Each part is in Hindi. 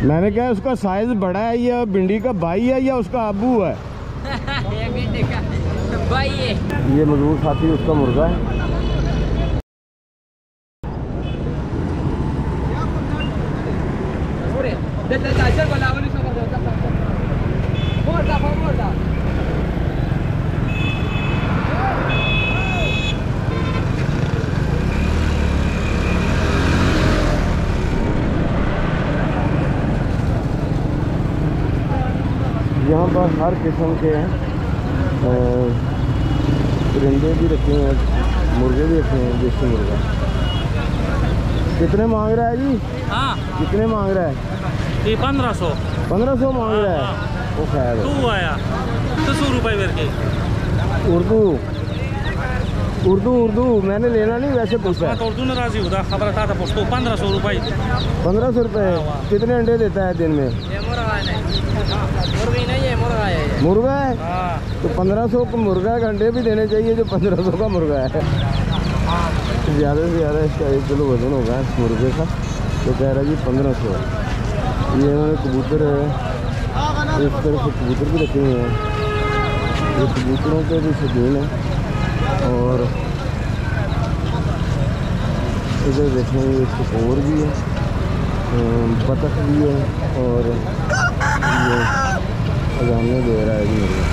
मैंने कहा उसका साइज बड़ा है या भिंडी का भाई है या उसका अबू है? ये भिंडी का भाई है। ये मजदूर साथी उसका मुर्गा है। यहाँ पर हर किस्म के परिंदे भी रखे हैं, मुर्गे भी रखे हैं। देसी मुर्गा कितने मांग रहा है जी? हाँ कितने मांग रहा है? 1500 मांग रहा है। वो खैर तू आया 200 रुपये मेरे के। उर्दू मैंने लेना नहीं, वैसे पूछा। तो उर्दू नाराजी होता खबर था 1500 रुपये। 1500 रुपये। कितने अंडे देता है दिन में? मुर्गा है तो 1500 का मुर्गा के अंडे भी देने चाहिए जो 1500 का मुर्गा है। ज़्यादा से ज़्यादा इसका 1 किलो वजन होगा इस मुर्गे का। तो कह रहा जी 1500। ये इन्होंने कबूतर है, इस तरह से कबूतर भी रखे हुए हैं। ये कबूतरों के भी शौकीन है। और इधर देखें ये चकोर भी है, बतख भी है और ये अजाने दे रहा है जी मुझे।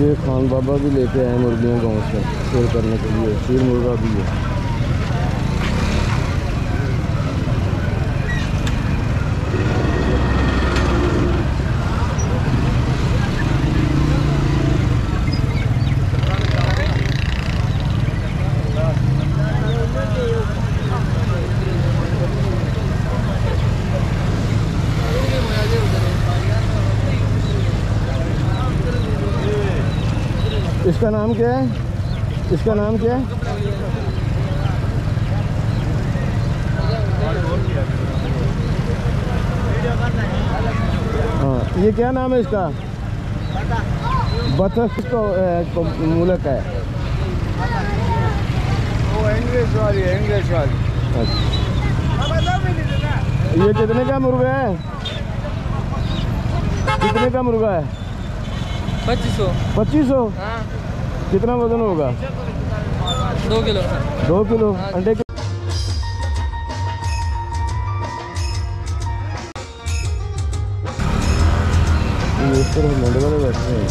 ये खान बाबा भी लेके आए मुर्गियाँ गांव से सेल करने के लिए। शीर मुर्गा भी है। इसका नाम क्या है? इसका नाम क्या है? हाँ, ये क्या नाम है इसका? बतख तो मुलक है। वो इंग्लिश वाली है, इंग्लिश वाली। अच्छा, ये कितने का मुर्गा है? कितने का मुर्गा है? 2500। हाँ। कितना वजन होगा? 2 किलो। 2 किलो अंडे के। इस तरह मंडे वाले बैठे हैं।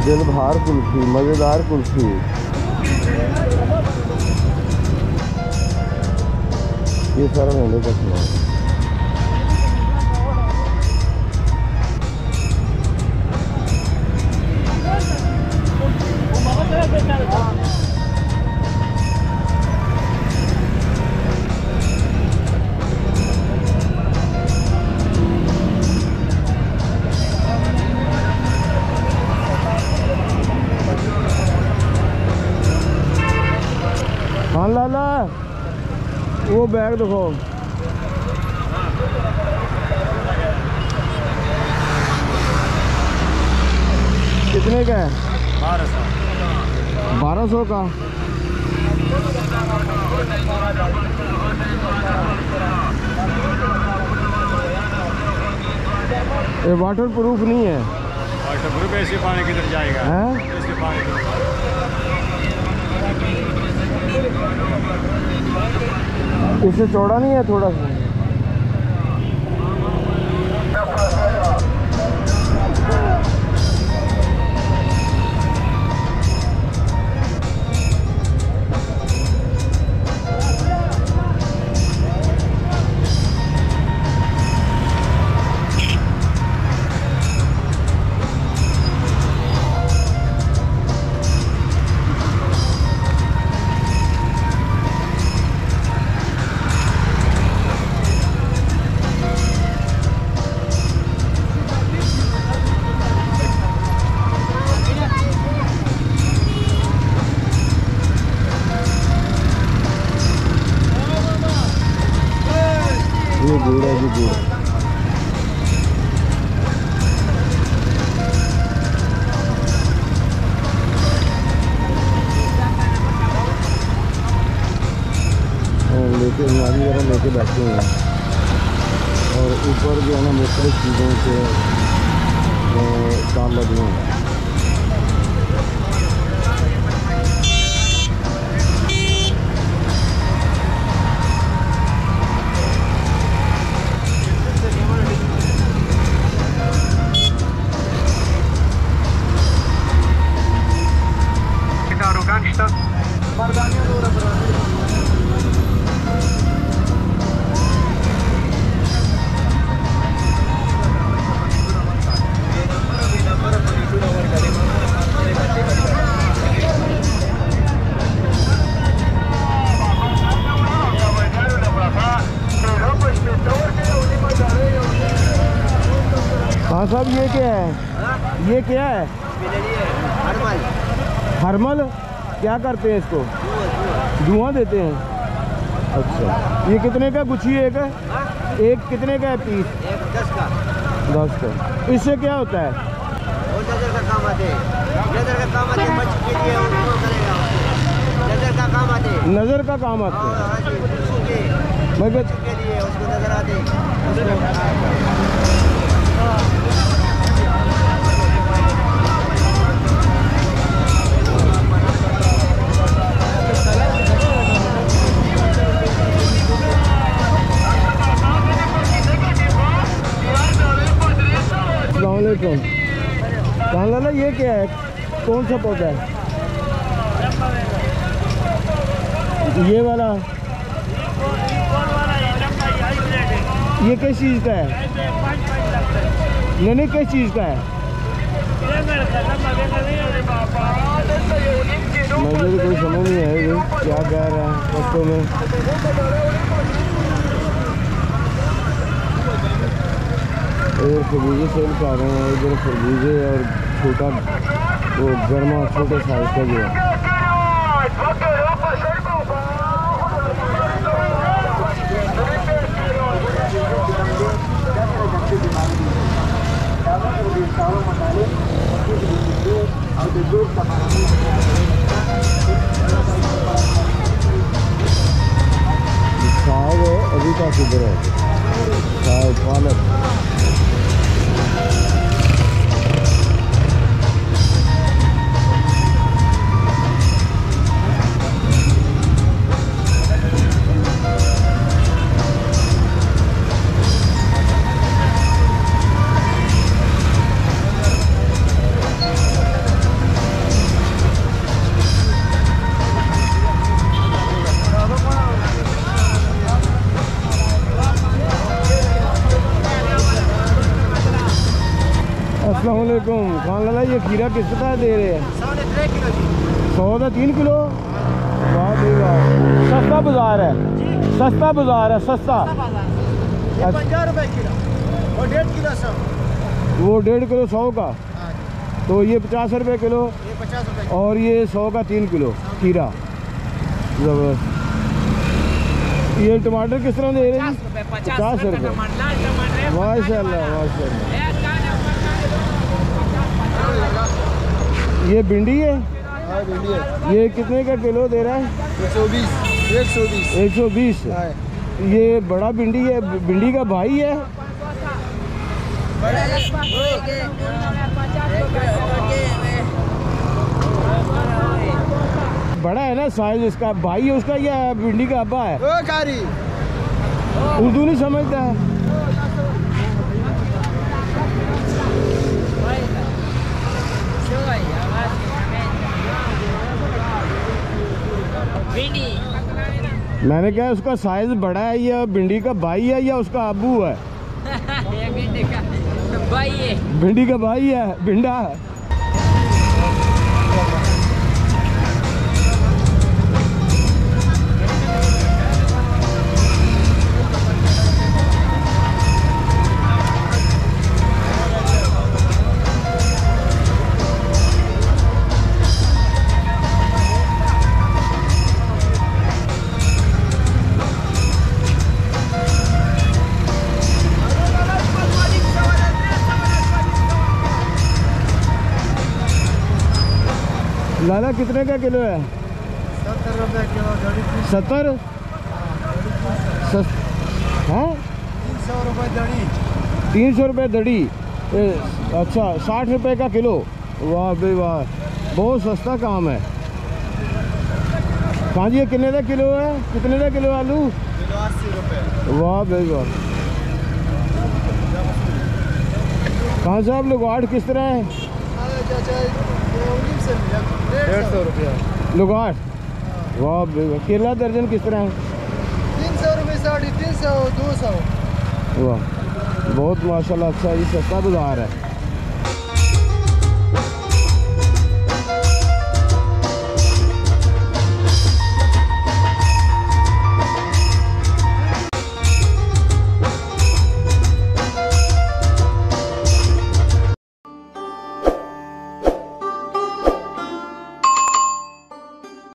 दिलबहार कुल्फी, मज़ेदार कुल्फी। ये सारा मंडे का सामान। हाँ लाला, वो बैग देखो। कितने का है? 1200 का। ये वाटर प्रूफ नहीं है। वाटर प्रूफ ऐसे पानी किधर जाएगा? ऐसे पानी इससे चौड़ा नहीं है थोड़ा सा? ये गुड़ है जी, गुड़। लेके नारी वगैरह लेके बैठे हुए हैं और ऊपर जो है ना मुख्तलिफ चीज़ों के काम लगे हुए हैं। हाँ साहब, ये क्या है? ये क्या है? हरमल। हरमल क्या करते हैं इसको? धुआं देते हैं। अच्छा, ये कितने का गुच्छी है? एक कितने का है पीस? एक 10 का। 10 का। इससे क्या होता है? वो नजर का काम आते हैं। नजर का काम आते हैं, बच्चे के लिए वो करेगा। नजर का काम आते हैं। नज़र का काम आते हैं। हाँ जी, मगर के लिए उसको नजर आते हैं। अस्सलामुअलैकुम। कहाँ लाला, ये क्या है? कौन सा पौधा है? ये वाला? ये किस चीज़ का है? नहीं, किस चीज़ का है? मुझे तो कोई समझ नहीं है ये क्या कह रहा है पत्तों में। और खरबूजे सेल कर रहे हैं इधर, खरबूजे और छोटा वो गर्मा छोटे साइज का जो है। साग अभी का किधर है? साग पालक। अस्सलामुअलैकुम। खान लाला, ये खीरा किस तरह दे रहे हैं? 3.5 किलो जी। 100 का 3 किलो? वाह भाई वाह, सस्ता बाजार है। सस्ता बाजार है, सस्ता। ये 50 रुपए किलो और 1.5 किलो 100। वो 1.5 किलो 100 का, तो ये 50 रुपये किलो। ये 50 रुपए। और ये 100 का 3 किलो खीरा। ज़बरदस्त। ये टमाटर किस तरह दे रहे हैं? 50 रुपये। माशाल्लाह माशाल्लाह। ये भिंडी है? हाँ, भिंडी है। ये कितने का किलो दे रहा है? 120। 120। ये बड़ा भिंडी है, भिंडी का भाई है? बड़ा है ना साइज इसका, भाई है उसका या भिंडी का अब्बा है? उर्दू नहीं समझता है। मैंने कहा उसका साइज बड़ा है या भिंडी का भाई है या उसका अब्बू है? भिंडी का भाई है। भिंडी का भाई है, भिंडा है। लाला कितने का किलो है? 70 रुपये किलो। 70 हाँ 300 रुपये दड़ी। 300 रुपये दड़ी। अच्छा 60 रुपये का किलो। वाह भाई वाह, बहुत सस्ता काम है। हाँ जी, ये कितने का किलो है? कितने का किलो आलू? किलो 80 रुपये। वाह भाई वाह। कहाँ से आप लोग आठ किस तरह है? 150 रुपया। लुगाट। वाह भाई वाह। केला दर्जन किस तरह है? 300 रुपये, 350, 200। वाह बहुत माशाल्लाह, अच्छा ये सस्ता बाजार है।